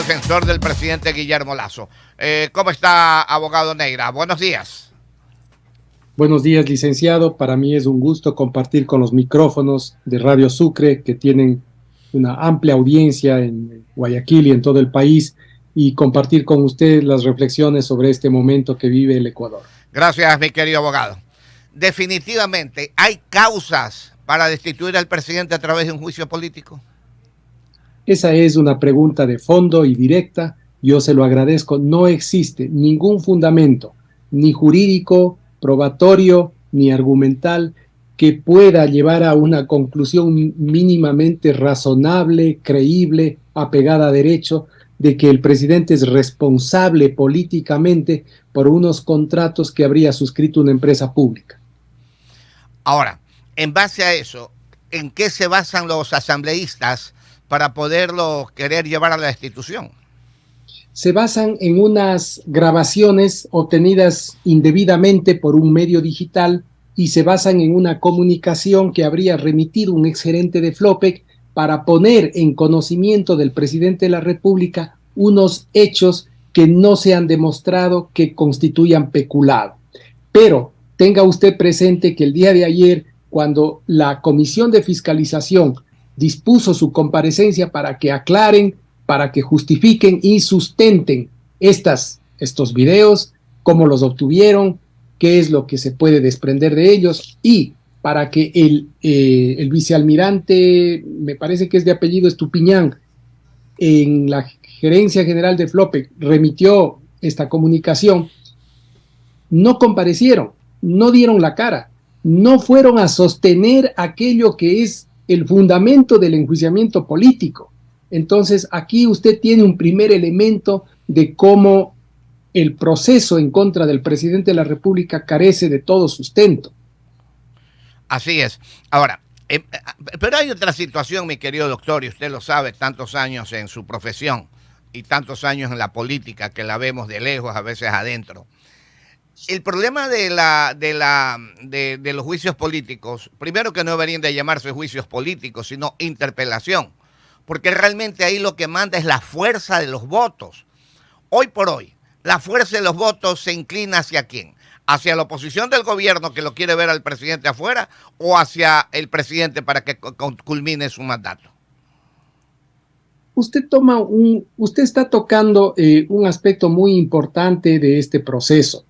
defensor del presidente Guillermo Lasso. ¿Cómo está, abogado Neira? Buenos días. Buenos días, licenciado. Para mí es un gusto compartir con los micrófonos de Radio Sucre, que tienen una amplia audiencia en Guayaquil y en todo el país, y compartir con usted las reflexiones sobre este momento que vive el Ecuador. Gracias, mi querido abogado. Definitivamente, ¿hay causas para destituir al presidente a través de un juicio político? Esa es una pregunta de fondo y directa. Yo se lo agradezco. No existe ningún fundamento, ni jurídico, probatorio, ni argumental, que pueda llevar a una conclusión mínimamente razonable, creíble, apegada a derecho, de que el presidente es responsable políticamente por unos contratos que habría suscrito una empresa pública. Ahora, en base a eso, ¿en qué se basan los asambleístas para poderlo querer llevar a la destitución? Se basan en unas grabaciones obtenidas indebidamente por un medio digital y se basan en una comunicación que habría remitido un exgerente de Flopec para poner en conocimiento del presidente de la República unos hechos que no se han demostrado que constituyan peculado. Pero tenga usted presente que el día de ayer, cuando la Comisión de Fiscalización dispuso su comparecencia para que aclaren, para que justifiquen y sustenten estos videos, cómo los obtuvieron, qué es lo que se puede desprender de ellos, y para que el vicealmirante, me parece que es de apellido Estupiñán, en la Gerencia General de Flopec remitió esta comunicación, no comparecieron, no dieron la cara, no fueron a sostener aquello que es el fundamento del enjuiciamiento político. Entonces, aquí usted tiene un primer elemento de cómo el proceso en contra del presidente de la República carece de todo sustento. Así es. Ahora, pero hay otra situación, mi querido doctor, y usted lo sabe, tantos años en su profesión y tantos años en la política, que la vemos de lejos, a veces adentro. El problema de los juicios políticos, primero, que no deberían de llamarse juicios políticos, sino interpelación, porque realmente ahí lo que manda es la fuerza de los votos. Hoy por hoy, la fuerza de los votos se inclina ¿hacia quién? ¿Hacia la oposición del gobierno, que lo quiere ver al presidente afuera, o hacia el presidente para que culmine su mandato? Usted está tocando un aspecto muy importante de este proceso.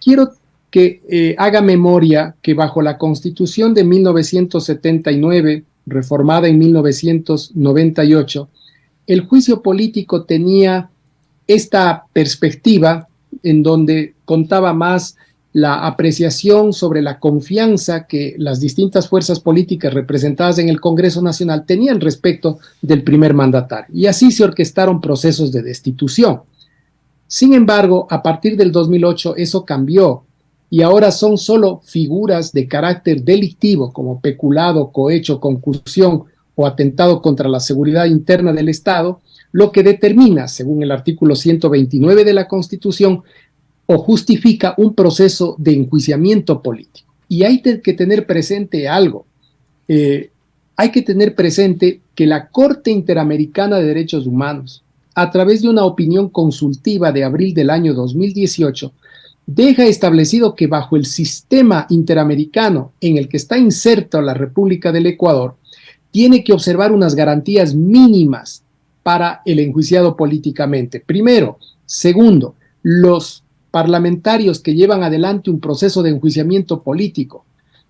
Quiero que haga memoria que bajo la Constitución de 1979, reformada en 1998, el juicio político tenía esta perspectiva en donde contaba más la apreciación sobre la confianza que las distintas fuerzas políticas representadas en el Congreso Nacional tenían respecto del primer mandatario. Y así se orquestaron procesos de destitución. Sin embargo, a partir del 2008 eso cambió y ahora son solo figuras de carácter delictivo como peculado, cohecho, concursión o atentado contra la seguridad interna del Estado, lo que determina, según el artículo 129 de la Constitución, o justifica un proceso de enjuiciamiento político. Y hay que tener presente algo. Hay que tener presente que la Corte Interamericana de Derechos Humanos, a través de una opinión consultiva de abril del año 2018, deja establecido que bajo el sistema interamericano en el que está inserta la República del Ecuador, tiene que observar unas garantías mínimas para el enjuiciado políticamente. Primero. Segundo, los parlamentarios que llevan adelante un proceso de enjuiciamiento político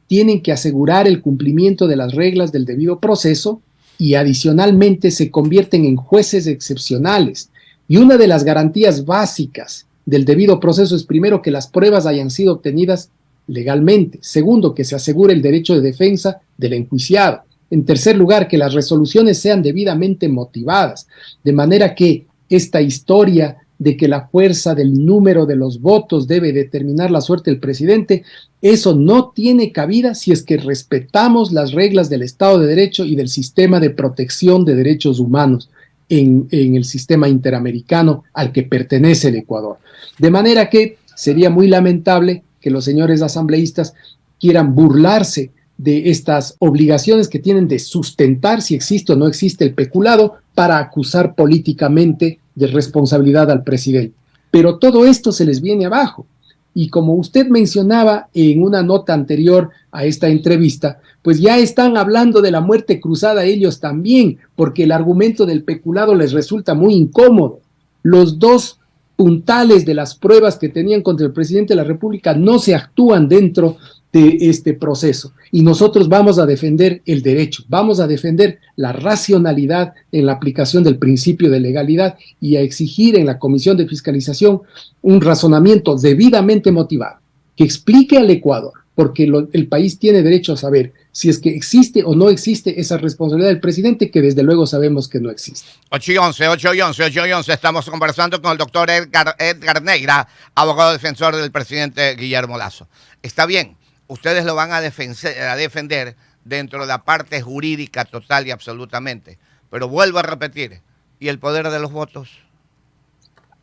tienen que asegurar el cumplimiento de las reglas del debido proceso y adicionalmente se convierten en jueces excepcionales. Y una de las garantías básicas del debido proceso es, primero, que las pruebas hayan sido obtenidas legalmente. Segundo, que se asegure el derecho de defensa del enjuiciado. En tercer lugar, que las resoluciones sean debidamente motivadas, de manera que esta historia de que la fuerza del número de los votos debe determinar la suerte del presidente, eso no tiene cabida si es que respetamos las reglas del Estado de Derecho y del sistema de protección de derechos humanos en el sistema interamericano al que pertenece el Ecuador. De manera que sería muy lamentable que los señores asambleístas quieran burlarse de estas obligaciones que tienen de sustentar si existe o no existe el peculado para acusar políticamente de responsabilidad al presidente. Pero todo esto se les viene abajo. Y como usted mencionaba en una nota anterior a esta entrevista, pues ya están hablando de la muerte cruzada ellos también, porque el argumento del peculado les resulta muy incómodo. Los dos puntales de las pruebas que tenían contra el presidente de la República no se actúan dentro de este proceso. Y nosotros vamos a defender el derecho, vamos a defender la racionalidad en la aplicación del principio de legalidad y a exigir en la Comisión de Fiscalización un razonamiento debidamente motivado que explique al Ecuador, porque el país tiene derecho a saber si es que existe o no existe esa responsabilidad del presidente, que desde luego sabemos que no existe. 8:11, estamos conversando con el doctor Edgar Neira, abogado defensor del presidente Guillermo Lasso. Está bien, ustedes lo van a defender dentro de la parte jurídica total y absolutamente, pero vuelvo a repetir, ¿y el poder de los votos?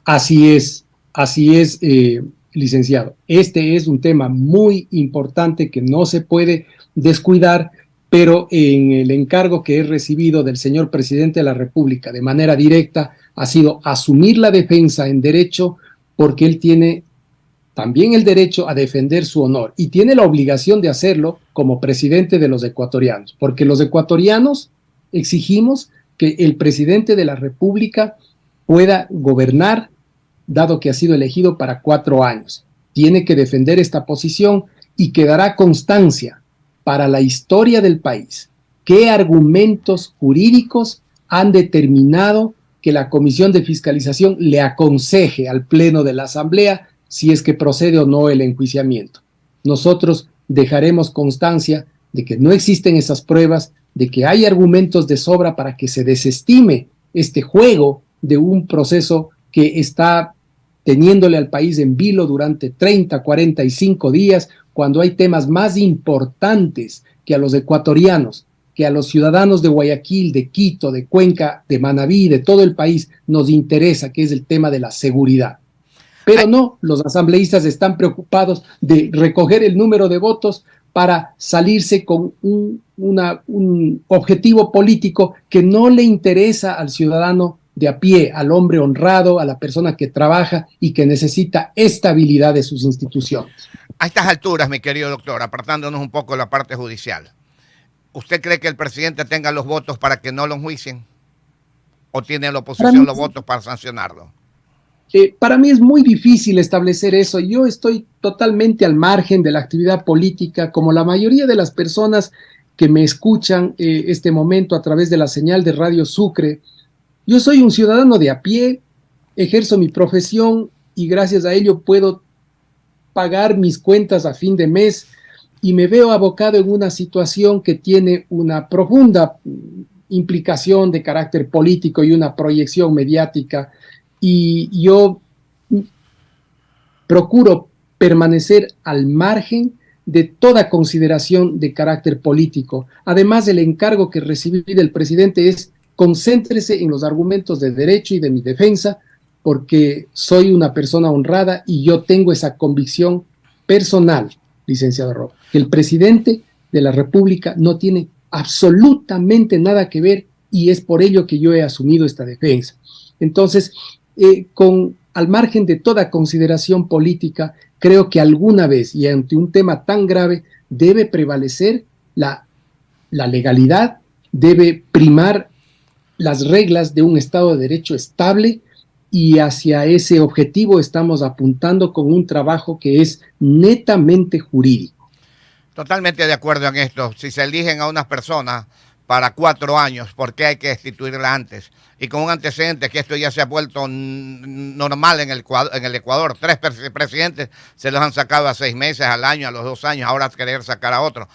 Así es, licenciado. Este es un tema muy importante que no se puede descuidar, pero en el encargo que he recibido del señor presidente de la República de manera directa ha sido asumir la defensa en derecho, porque él tiene también el derecho a defender su honor y tiene la obligación de hacerlo como presidente de los ecuatorianos, porque los ecuatorianos exigimos que el presidente de la República pueda gobernar, dado que ha sido elegido para 4 años. Tiene que defender esta posición y quedará constancia para la historia del país qué argumentos jurídicos han determinado que la Comisión de Fiscalización le aconseje al Pleno de la Asamblea si es que procede o no el enjuiciamiento. Nosotros dejaremos constancia de que no existen esas pruebas, de que hay argumentos de sobra para que se desestime este juego de un proceso que está teniéndole al país en vilo durante 30, 45 días, cuando hay temas más importantes que a los ecuatorianos, que a los ciudadanos de Guayaquil, de Quito, de Cuenca, de Manabí, de todo el país, nos interesa, que es el tema de la seguridad. Pero no, los asambleístas están preocupados de recoger el número de votos para salirse con un objetivo político que no le interesa al ciudadano de a pie, al hombre honrado, a la persona que trabaja y que necesita estabilidad de sus instituciones. A estas alturas, mi querido doctor, apartándonos un poco de la parte judicial, ¿usted cree que el presidente tenga los votos para que no lo enjuicien? ¿O tiene la oposición los votos para sancionarlo? Para mí es muy difícil establecer eso. Yo estoy totalmente al margen de la actividad política, como la mayoría de las personas que me escuchan este momento a través de la señal de Radio Sucre. Yo soy un ciudadano de a pie, ejerzo mi profesión y gracias a ello puedo pagar mis cuentas a fin de mes y me veo abocado en una situación que tiene una profunda implicación de carácter político y una proyección mediática. Y yo procuro permanecer al margen de toda consideración de carácter político. Además, el encargo que recibí del presidente es: concéntrese en los argumentos de derecho y de mi defensa, porque soy una persona honrada y yo tengo esa convicción personal, licenciado Rob, que el presidente de la República no tiene absolutamente nada que ver, y es por ello que yo he asumido esta defensa. Entonces, al margen de toda consideración política, creo que alguna vez, y ante un tema tan grave, debe prevalecer la legalidad, debe primar las reglas de un Estado de Derecho estable, y hacia ese objetivo estamos apuntando con un trabajo que es netamente jurídico. Totalmente de acuerdo en esto. Si se eligen a unas personas para 4 años, ¿por qué hay que destituirla antes? Y con un antecedente que esto ya se ha vuelto normal en el Ecuador. 3 presidentes se los han sacado a 6 meses, al año, a los 2 años, ahora querer sacar a otro.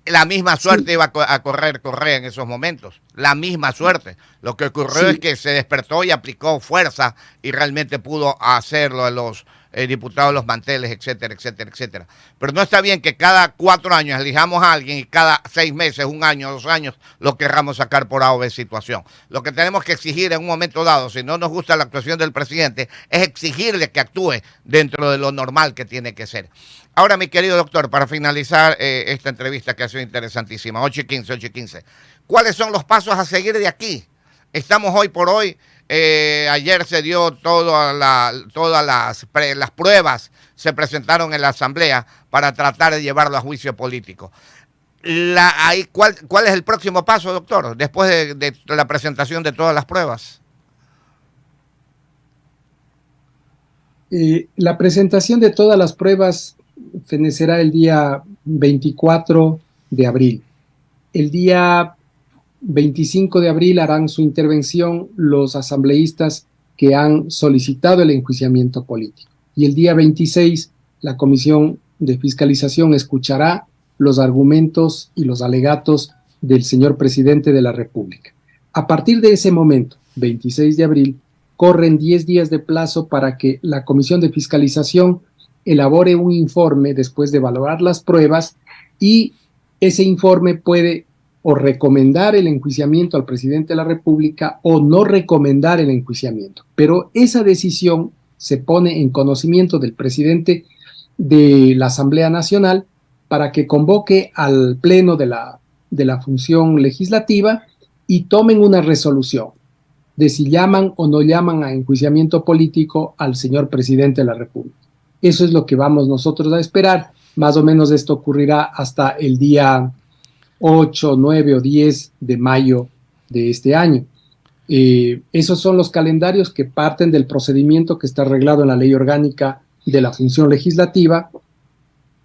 La misma suerte iba a correr Correa en esos momentos. La misma suerte. Lo que ocurrió es que se despertó y aplicó fuerza y realmente pudo hacerlo de los diputados, los manteles, etcétera, etcétera, etcétera. Pero no está bien que cada 4 años elijamos a alguien y cada 6 meses, 1 año, 2 años, lo querramos sacar por A o B situación. Lo que tenemos que exigir en un momento dado, si no nos gusta la actuación del presidente, es exigirle que actúe dentro de lo normal que tiene que ser. Ahora, mi querido doctor, para finalizar esta entrevista que ha sido interesantísima, 8:15, 8:15, ¿cuáles son los pasos a seguir de aquí? Estamos hoy por hoy, ayer se dio todas las pruebas, se presentaron en la Asamblea para tratar de llevarlo a juicio político. ¿Cuál es el próximo paso, doctor, después de la presentación de todas las pruebas? La presentación de todas las pruebas fenecerá el día 24 de abril. El día 25 de abril harán su intervención los asambleístas que han solicitado el enjuiciamiento político. Y el día 26 la Comisión de Fiscalización escuchará los argumentos y los alegatos del señor presidente de la República. A partir de ese momento, 26 de abril, corren 10 días de plazo para que la Comisión de Fiscalización elabore un informe después de valorar las pruebas, y ese informe puede o recomendar el enjuiciamiento al presidente de la República o no recomendar el enjuiciamiento. Pero esa decisión se pone en conocimiento del presidente de la Asamblea Nacional para que convoque al Pleno de la función legislativa y tomen una resolución de si llaman o no llaman a enjuiciamiento político al señor presidente de la República. Eso es lo que vamos nosotros a esperar. Más o menos esto ocurrirá hasta el día 8, 9 o 10 de mayo de este año. Esos son los calendarios que parten del procedimiento que está arreglado en la Ley Orgánica de la Función Legislativa.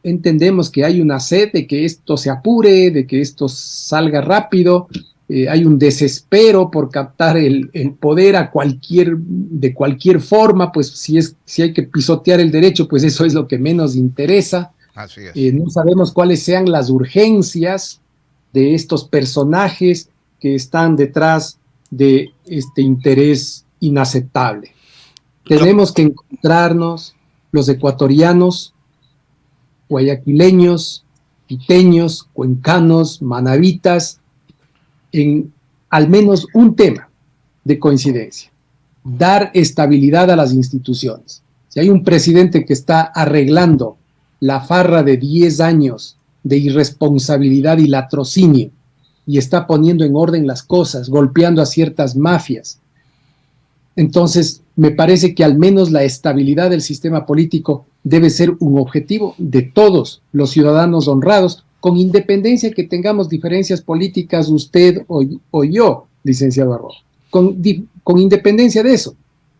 Entendemos que hay una sed de que esto se apure, de que esto salga rápido. Hay un desespero por captar el poder de cualquier forma, pues si hay que pisotear el derecho, pues eso es lo que menos interesa. Así es. No sabemos cuáles sean las urgencias de estos personajes que están detrás de este interés inaceptable. Tenemos que encontrarnos los ecuatorianos, guayaquileños, quiteños, cuencanos, manavitas, en al menos un tema de coincidencia: dar estabilidad a las instituciones. Si hay un presidente que está arreglando la farra de 10 años de irresponsabilidad y latrocinio y está poniendo en orden las cosas, golpeando a ciertas mafias, entonces me parece que al menos la estabilidad del sistema político debe ser un objetivo de todos los ciudadanos honrados, con independencia que tengamos diferencias políticas usted o yo, licenciado Arroyo. Con independencia de eso,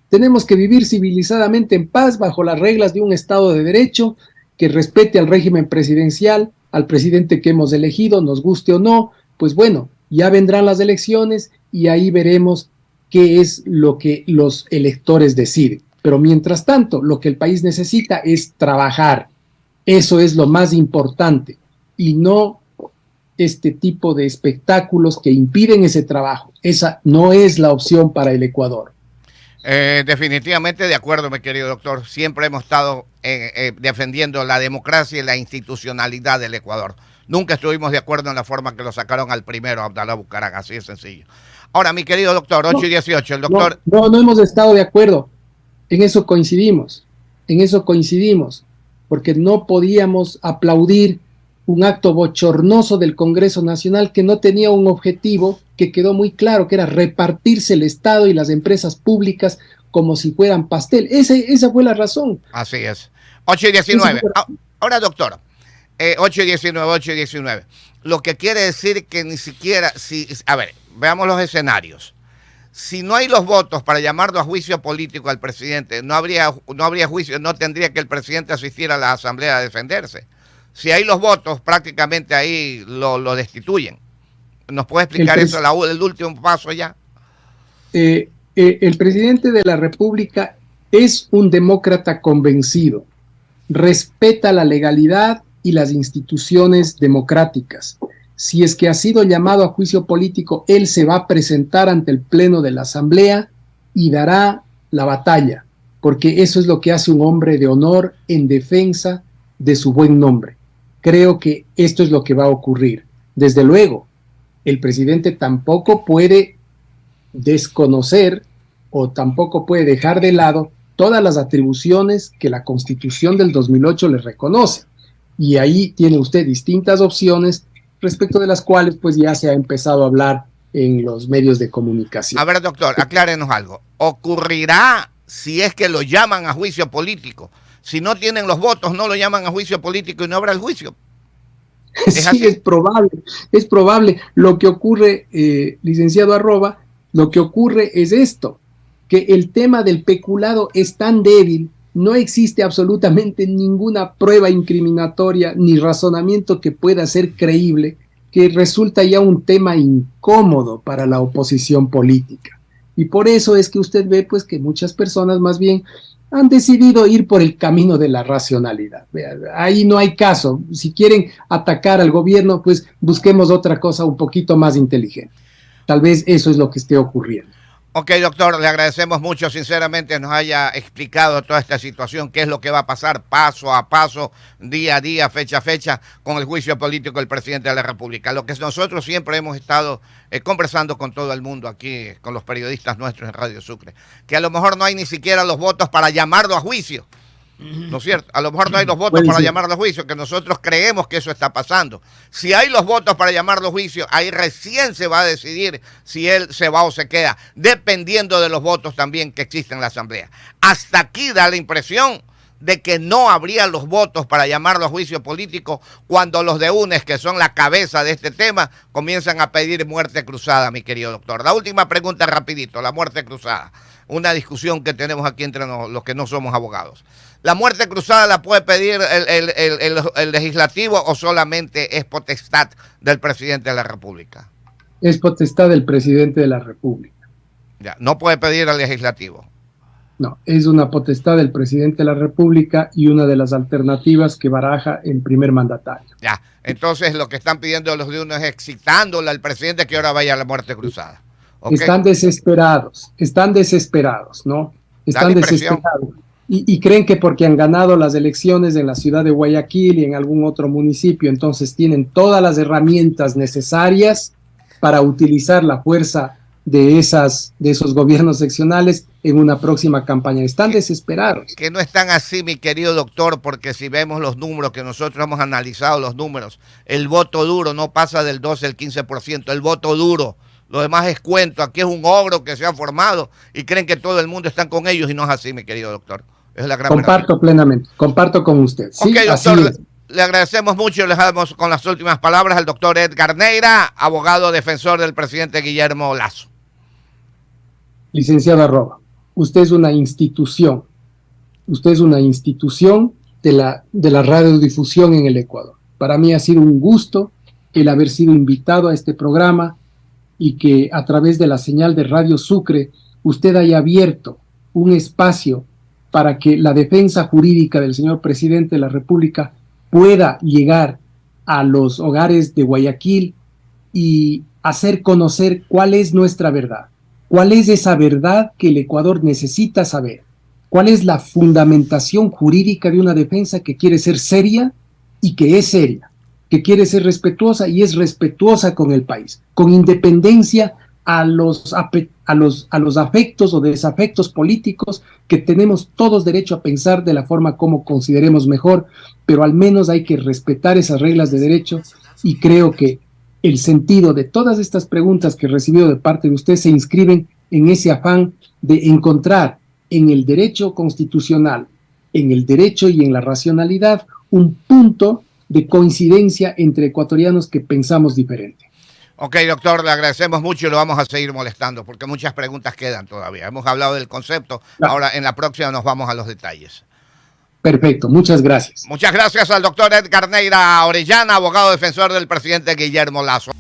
tenemos que vivir civilizadamente en paz bajo las reglas de un Estado de Derecho que respete al régimen presidencial, al presidente que hemos elegido, nos guste o no. Pues bueno, ya vendrán las elecciones y ahí veremos qué es lo que los electores deciden. Pero mientras tanto, lo que el país necesita es trabajar. Eso es lo más importante, y no este tipo de espectáculos que impiden ese trabajo. Esa no es la opción para el Ecuador. Definitivamente de acuerdo, mi querido doctor. Siempre hemos estado defendiendo la democracia y la institucionalidad del Ecuador. Nunca estuvimos de acuerdo en la forma que lo sacaron al primero, Abdalá Bucaram, así de sencillo. Ahora, mi querido doctor, 8:18, el doctor... No hemos estado de acuerdo. En eso coincidimos, porque no podíamos aplaudir un acto bochornoso del Congreso Nacional que no tenía un objetivo que quedó muy claro, que era repartirse el Estado y las empresas públicas como si fueran pastel. Esa fue la razón. Así es. 8:19. Ahora, doctor, 8:19. Lo que quiere decir que ni siquiera, a ver, veamos los escenarios. Si no hay los votos para llamarlo a juicio político al presidente, no habría juicio, no tendría que el presidente asistir a la Asamblea a defenderse. Si hay los votos, prácticamente ahí lo destituyen. ¿Nos puede explicar eso, el último paso ya? El presidente de la República es un demócrata convencido, respeta la legalidad y las instituciones democráticas. Si es que ha sido llamado a juicio político, él se va a presentar ante el Pleno de la Asamblea y dará la batalla, porque eso es lo que hace un hombre de honor en defensa de su buen nombre. Creo que esto es lo que va a ocurrir. Desde luego, el presidente tampoco puede desconocer o tampoco puede dejar de lado todas las atribuciones que la Constitución del 2008 le reconoce. Y ahí tiene usted distintas opciones respecto de las cuales pues ya se ha empezado a hablar en los medios de comunicación. A ver, doctor, aclárenos algo. ¿Ocurrirá si es que lo llaman a juicio político? Si no tienen los votos, no lo llaman a juicio político y no habrá el juicio. Sí, es probable, es probable. Lo que ocurre, licenciado Arroba, lo que ocurre es esto, que el tema del peculado es tan débil, no existe absolutamente ninguna prueba incriminatoria ni razonamiento que pueda ser creíble, que resulta ya un tema incómodo para la oposición política. Y por eso es que usted ve pues que muchas personas más bien han decidido ir por el camino de la racionalidad. Ahí no hay caso. Si quieren atacar al gobierno, pues busquemos otra cosa un poquito más inteligente. Tal vez eso es lo que esté ocurriendo. Ok, doctor, le agradecemos mucho, sinceramente, nos haya explicado toda esta situación, qué es lo que va a pasar paso a paso, día a día, fecha a fecha, con el juicio político del presidente de la República. Lo que nosotros siempre hemos estado conversando con todo el mundo aquí, con los periodistas nuestros en Radio Sucre, que a lo mejor no hay ni siquiera los votos para llamarlo a juicio. ¿No es cierto? A lo mejor no hay los votos para llamarlo a juicio, que nosotros creemos que eso está pasando. Si hay los votos para llamarlo a juicio, ahí recién se va a decidir si él se va o se queda, dependiendo de los votos también que existen en la Asamblea. Hasta aquí da la impresión de que no habría los votos para llamarlo a juicio político cuando los de UNES, que son la cabeza de este tema, comienzan a pedir muerte cruzada, mi querido doctor. La última pregunta rapidito, la muerte cruzada. Una discusión que tenemos aquí entre los que no somos abogados. ¿La muerte cruzada la puede pedir el legislativo o solamente es potestad del presidente de la República? Es potestad del presidente de la República. Ya, no puede pedir al legislativo. No, es una potestad del presidente de la República y una de las alternativas que baraja el primer mandatario. Ya, entonces lo que están pidiendo los de uno es excitándole al presidente que ahora vaya a la muerte cruzada. ¿Okay? Están desesperados, ¿no? Están desesperados. Y creen que porque han ganado las elecciones en la ciudad de Guayaquil y en algún otro municipio, entonces tienen todas las herramientas necesarias para utilizar la fuerza de esos gobiernos seccionales en una próxima campaña. Están desesperados. Que no están así, mi querido doctor, porque si vemos los números, que nosotros hemos analizado los números, el voto duro no pasa del 12 al 15%, el voto duro. Lo demás es cuento. Aquí es un ogro que se ha formado y creen que todo el mundo está con ellos y no es así, mi querido doctor. Es la gran Comparto plenamente, comparto con usted. Sí, ok, doctor, le agradecemos mucho. Le dejamos con las últimas palabras al doctor Edgar Neira, abogado defensor del presidente Guillermo Lasso. Licenciado Arroba, usted es una institución. Usted es una institución de la radiodifusión en el Ecuador. Para mí ha sido un gusto el haber sido invitado a este programa y que a través de la señal de Radio Sucre usted haya abierto un espacio para que la defensa jurídica del señor presidente de la República pueda llegar a los hogares de Guayaquil y hacer conocer cuál es nuestra verdad, cuál es esa verdad que el Ecuador necesita saber, cuál es la fundamentación jurídica de una defensa que quiere ser seria y que es seria, que quiere ser respetuosa y es respetuosa con el país, con independencia a los afectos o desafectos políticos, que tenemos todos derecho a pensar de la forma como consideremos mejor, pero al menos hay que respetar esas reglas de derecho, y creo que el sentido de todas estas preguntas que he recibido de parte de usted se inscriben en ese afán de encontrar en el derecho constitucional, en el derecho y en la racionalidad, un punto de coincidencia entre ecuatorianos que pensamos diferente. Ok, doctor, le agradecemos mucho y lo vamos a seguir molestando porque muchas preguntas quedan todavía. Hemos hablado del concepto, ahora en la próxima nos vamos a los detalles. Perfecto, muchas gracias. Muchas gracias al doctor Edgar Neira Orellana, abogado defensor del presidente Guillermo Lasso.